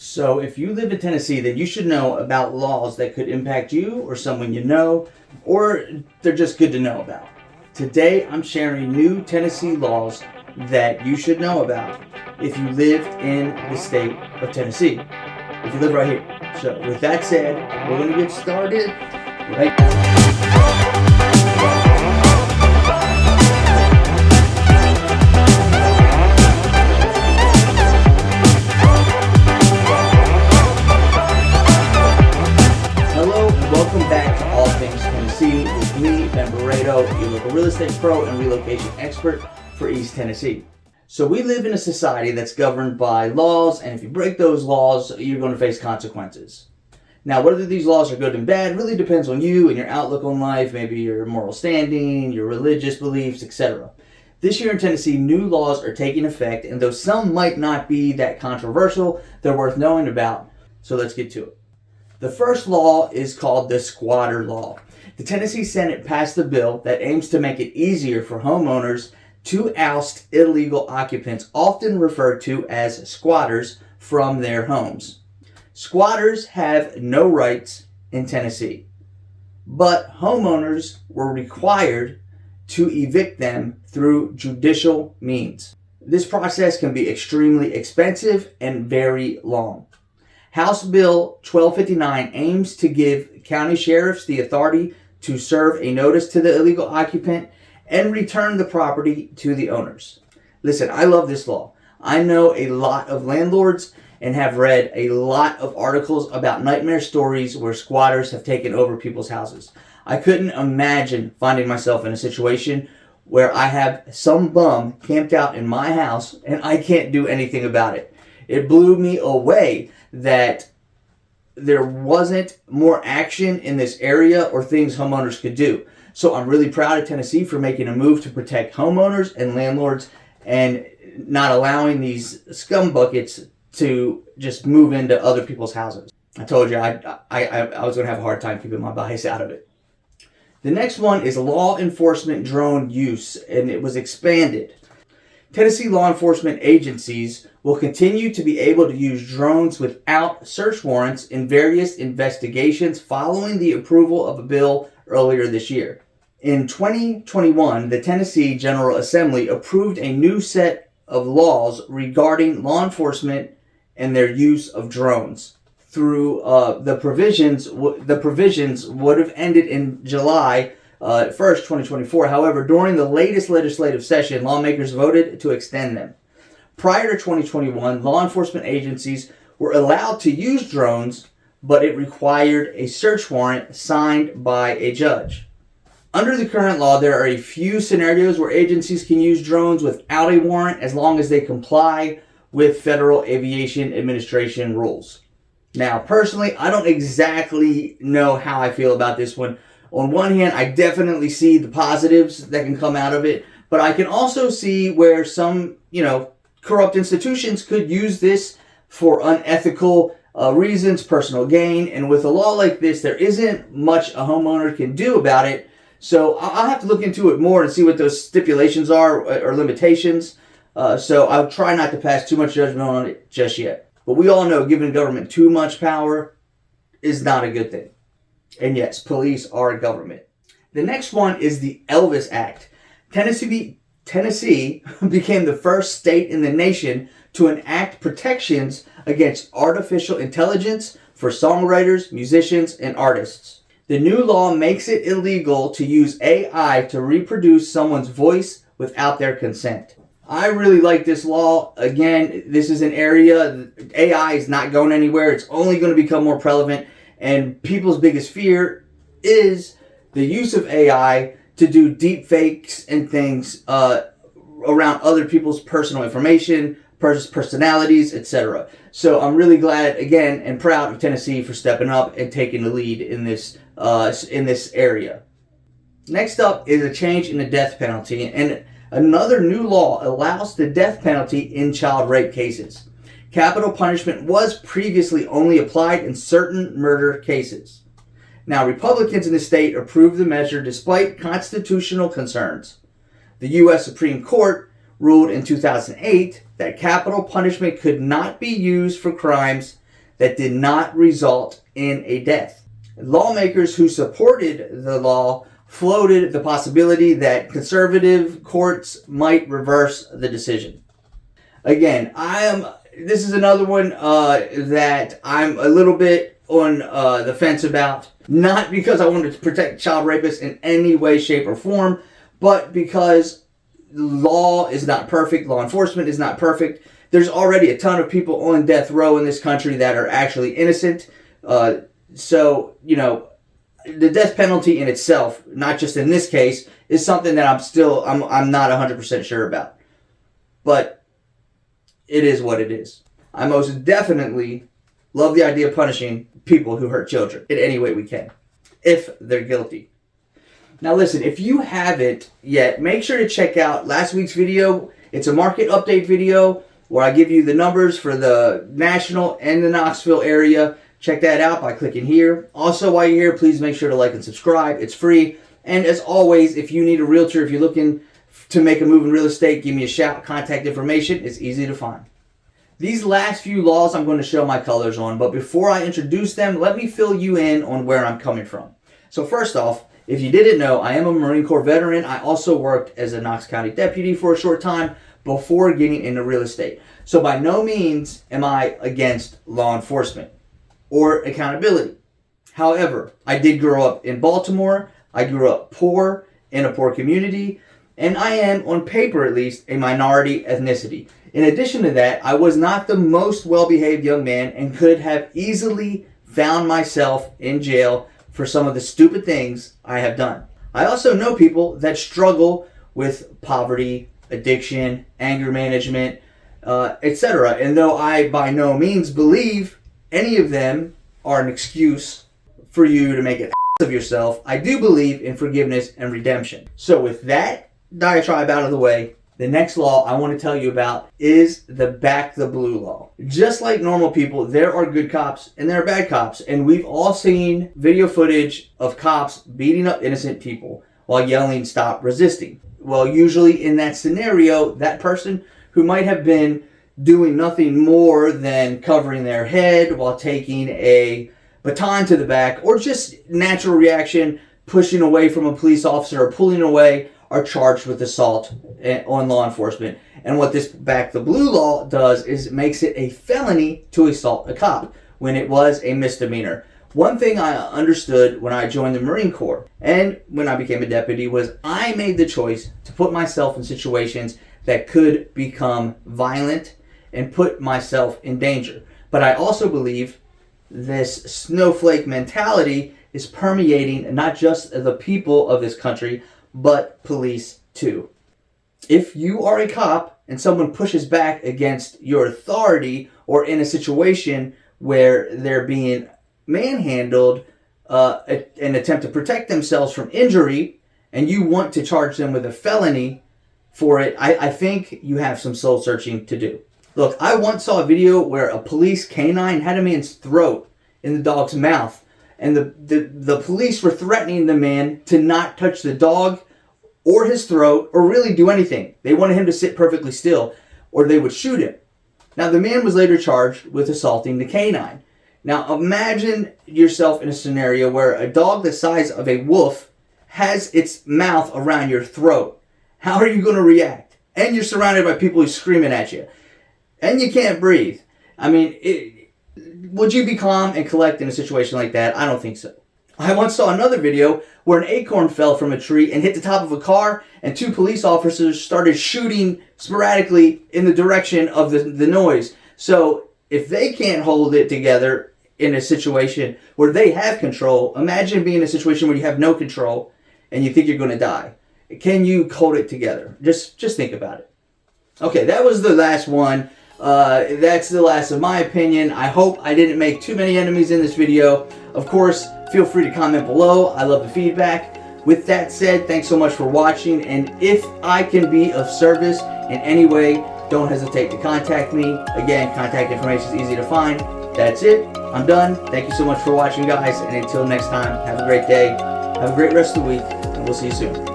So if you live in Tennessee, then you should know about laws that could impact you or someone you know, or they're just good to know about. Today, I'm sharing new Tennessee laws that you should know about if you lived in the state of Tennessee, if you live right here. So with that said, we're going to get started right now. Welcome back to All Things Tennessee with me, Ben Barredo, your local real estate pro and relocation expert for East Tennessee. So we live in a society that's governed by laws, and if you break those laws, you're going to face consequences. Now, whether these laws are good and bad really depends on you and your outlook on life, maybe your moral standing, your religious beliefs, etc. This year in Tennessee, new laws are taking effect, and though some might not be that controversial, they're worth knowing about. So let's get to it. The first law is called the Squatter Law. The Tennessee Senate passed a bill that aims to make it easier for homeowners to oust illegal occupants, often referred to as squatters, from their homes. Squatters have no rights in Tennessee, but homeowners were required to evict them through judicial means. This process can be extremely expensive and very long. House Bill 1259 aims to give county sheriffs the authority to serve a notice to the illegal occupant and return the property to the owners. Listen, I love this law. I know a lot of landlords and have read a lot of articles about nightmare stories where squatters have taken over people's houses. I couldn't imagine finding myself in a situation where I have some bum camped out in my house and I can't do anything about it. It blew me away that there wasn't more action in this area or things homeowners could do. So I'm really proud of Tennessee for making a move to protect homeowners and landlords and not allowing these scum buckets to just move into other people's houses. I told you I was going to have a hard time keeping my bias out of it. The next one is law enforcement drone use, and it was expanded. Tennessee law enforcement agencies will continue to be able to use drones without search warrants in various investigations following the approval of a bill earlier this year. In 2021, the Tennessee General Assembly approved a new set of laws regarding law enforcement and their use of drones. Through the provisions would have ended in July 1st, 2024. However, during the latest legislative session, lawmakers voted to extend them. Prior to 2021, law enforcement agencies were allowed to use drones, but it required a search warrant signed by a judge. Under the current law, there are a few scenarios where agencies can use drones without a warrant as long as they comply with Federal Aviation Administration rules. Now, personally, I don't exactly know how I feel about this one. On one hand, I definitely see the positives that can come out of it, but I can also see where some, corrupt institutions could use this for unethical reasons, personal gain, and with a law like this, there isn't much a homeowner can do about it. So I'll have to look into it more and see what those stipulations are or limitations. So I'll try not to pass too much judgment on it just yet. But we all know giving government too much power is not a good thing. And yes, police are government. The next one is the Elvis Act. Tennessee became the first state in the nation to enact protections against artificial intelligence for songwriters, musicians, and artists. The new law makes it illegal to use AI to reproduce someone's voice without their consent. I really like this law. Again, this is an area, AI is not going anywhere. It's only going to become more prevalent. And people's biggest fear is the use of AI to do deep fakes and things around other people's personal information, personalities, etc. So I'm really glad, again, and proud of Tennessee for stepping up and taking the lead in this area. Next up is a change in the death penalty, and another new law allows the death penalty in child rape cases. Capital punishment was previously only applied in certain murder cases. Now, Republicans in the state approved the measure despite constitutional concerns. The U.S. Supreme Court ruled in 2008 that capital punishment could not be used for crimes that did not result in a death. Lawmakers who supported the law floated the possibility that conservative courts might reverse the decision. Again, this is another one that I'm a little bit on the fence about. Not because I wanted to protect child rapists in any way, shape, or form, but because law is not perfect, law enforcement is not perfect. There's already a ton of people on death row in this country that are actually innocent. So, you know, the death penalty in itself, not just in this case, is something that I'm not 100% sure about. But it is what it is. I most definitely love the idea of punishing people who hurt children in any way we can, if they're guilty. Now listen, if you haven't yet, make sure to check out last week's video. It's a market update video where I give you the numbers for the national and the Knoxville area. Check that out by clicking here. Also, while you're here, please make sure to like and subscribe. It's free. And as always, if you need a realtor, if you're looking to make a move in real estate, give me a shout. Contact information is easy to find. These last few laws I'm going to show my colors on, but before I introduce them, let me fill you in on where I'm coming from. So first off, if you didn't know, I am a Marine Corps veteran. I also worked as a Knox County deputy for a short time before getting into real estate. So by no means am I against law enforcement or accountability. However, I did grow up in Baltimore. I grew up poor, in a poor community, and I am, on paper at least, a minority ethnicity. In addition to that, I was not the most well-behaved young man and could have easily found myself in jail for some of the stupid things I have done. I also know people that struggle with poverty, addiction, anger management, etc. And though I by no means believe any of them are an excuse for you to make an ass of yourself, I do believe in forgiveness and redemption. So with that diatribe out of the way, the next law I want to tell you about is the Back the Blue law. Just like normal people, there are good cops and there are bad cops. And we've all seen video footage of cops beating up innocent people while yelling, "Stop resisting." Well, usually in that scenario, that person who might have been doing nothing more than covering their head while taking a baton to the back, or just natural reaction, pushing away from a police officer or pulling away, are charged with assault on law enforcement. And what this Back the Blue law does is it makes it a felony to assault a cop when it was a misdemeanor. One thing I understood when I joined the Marine Corps and when I became a deputy was I made the choice to put myself in situations that could become violent and put myself in danger. But I also believe this snowflake mentality is permeating not just the people of this country, but police too. If you are a cop and someone pushes back against your authority, or in a situation where they're being manhandled, an attempt to protect themselves from injury, and you want to charge them with a felony for it, I think you have some soul searching to do. Look, I once saw a video where a police canine had a man's throat in the dog's mouth, and the police were threatening the man to not touch the dog or his throat or really do anything. They wanted him to sit perfectly still or they would shoot him. Now, the man was later charged with assaulting the canine. Now, imagine yourself in a scenario where a dog the size of a wolf has its mouth around your throat. How are you going to react? And you're surrounded by people who's screaming at you. And you can't breathe. I mean, would you be calm and collect in a situation like that? I don't think so. I once saw another video where an acorn fell from a tree and hit the top of a car, and two police officers started shooting sporadically in the direction of the noise. So if they can't hold it together in a situation where they have control, imagine being in a situation where you have no control and you think you're going to die. Can you hold it together? Just think about it. Okay, that was the last one. That's the last of my opinion. I hope I didn't make too many enemies in this video. Of course, feel free to comment below. I love the feedback. With that said, thanks so much for watching. And if I can be of service in any way, don't hesitate to contact me. Again, contact information is easy to find. That's it. I'm done. Thank you so much for watching, guys. And until next time, have a great day. Have a great rest of the week. And we'll see you soon.